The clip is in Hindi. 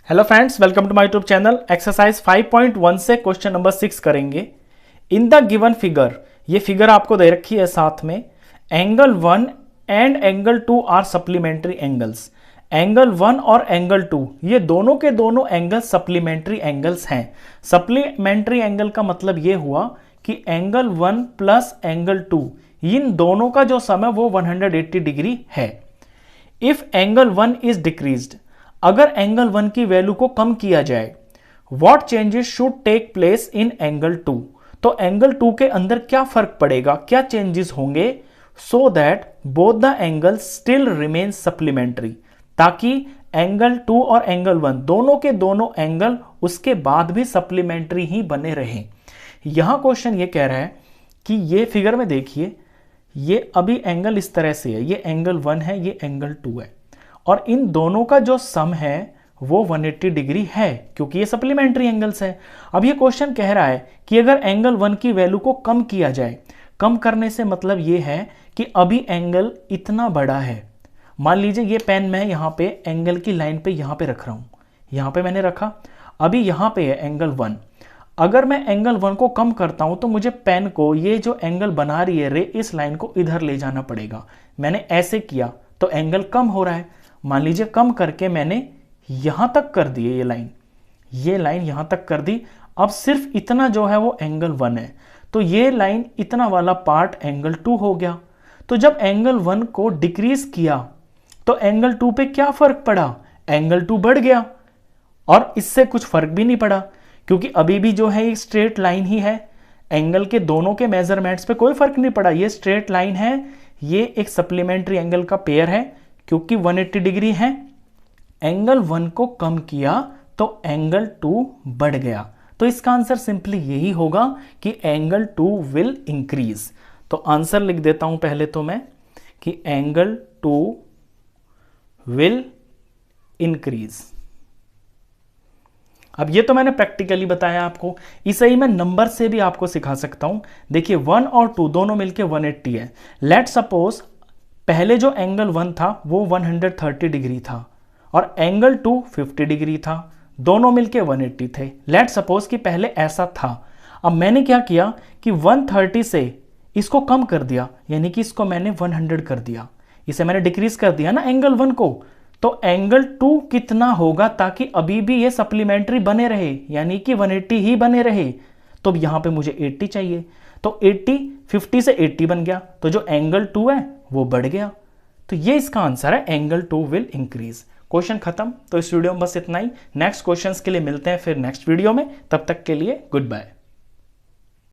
Hello friends, welcome to my YouTube channel. Exercise 5.1 से क्वेश्चन नंबर 6 करेंगे। इन द गिवन फिगर, ये फिगर आपको दे रखी है साथ में। Angle 1 and angle 2 are supplementary angles. Angle 1 और एंगल 2 ये दोनों के दोनों एंगल सप्लीमेंट्री एंगल्स हैं। सप्लीमेंट्री एंगल का मतलब ये हुआ कि एंगल 1 प्लस एंगल 2 इन दोनों का जो सम है वो 180 डिग्री है। इफ एंगल 1 इज डिक्रीज्ड, अगर एंगल 1 की वैल्यू को कम किया जाए, what changes should take place in angle 2, तो एंगल 2 के अंदर क्या फर्क पड़ेगा, क्या चेंजेस होंगे, so that both the angle still remain supplementary, ताकि एंगल 2 और एंगल 1 दोनों के दोनों एंगल उसके बाद भी सप्लीमेंट्री ही बने रहें। यहां क्वेश्चन ये कह रहा है कि ये फिगर में देखिए, ये अभी एंगल इस तरह से है, ये एंगल 1 है, ये एंगल 2 है, और इन दोनों का जो सम है वो 180 डिग्री है, क्योंकि ये सप्लीमेंट्री एंगल्स है। अब ये क्वेश्चन कह रहा है कि अगर एंगल 1 की वैल्यू को कम किया जाए, कम करने से मतलब ये है कि अभी एंगल इतना बड़ा है। मान लीजिए ये पेन मैं यहां पे एंगल की लाइन पे यहां पे रख रहा हूं, यहां पे मैंने रखा, अभी यहां पे है एंगल 1। अगर मैं एंगल 1 को कम करता हूं तो मुझे पेन को, ये जो एंगल बना रही है रे, इस लाइन को इधर ले जाना पड़ेगा। मैंने ऐसे किया तो एंगल कम हो रहा है। मान लीजिए कम करके मैंने यहां तक कर दी है, ये लाइन यहां तक कर दी। अब सिर्फ इतना जो है वो एंगल 1 है, तो ये लाइन इतना वाला पार्ट एंगल 2 हो गया। तो जब एंगल 1 को डिक्रीज किया तो एंगल 2 पे क्या फर्क पड़ा, एंगल 2 बढ़ गया। और इससे कुछ फर्क भी नहीं पड़ा, क्योंकि अभी भी जो है ये स्ट्रेट लाइन ही है, एंगल के दोनों के मेजरमेंट्स पे कोई फर्क नहीं पड़ा, ये स्ट्रेट लाइन है, ये एक सप्लीमेंट्री एंगल का पेयर है, क्योंकि 180 डिग्री है। एंगल 1 को कम किया तो एंगल 2 बढ़ गया। तो इसका आंसर सिंपली यही होगा कि एंगल 2 विल इंक्रीज। तो आंसर लिख देता हूं पहले तो मैं कि एंगल 2 विल इंक्रीज। अब ये तो मैंने प्रैक्टिकली बताया आपको, इसे ही मैं नंबर से भी आपको सिखा सकता हूं। देखिए 1 और 2 दोनों मिलके 180 है। लेट सपोज पहले जो एंगल 1 था वो 130 डिग्री था और एंगल 2 50 डिग्री था, दोनों मिलके 180 थे। लेट सपोज कि पहले ऐसा था। अब मैंने क्या किया कि 130 से इसको कम कर दिया, यानी कि इसको मैंने 100 कर दिया, इसे मैंने डिक्रीज कर दिया ना एंगल 1 को। तो एंगल 2 कितना होगा ताकि अभी भी ये सप्लीमेंट्री बने रहे, यानी कि 180 ही बने रहे। तो यहां पे मुझे 80 चाहिए, तो 80 50 से 80 बन गया, तो जो एंगल 2 है वो बढ़ गया। तो ये इसका आंसर है, एंगल 2 विल इंक्रीज। क्वेश्चन खत्म। तो इस वीडियो में बस इतना ही। नेक्स्ट क्वेश्चंस के लिए मिलते हैं फिर नेक्स्ट वीडियो में, तब तक के लिए गुड बाय।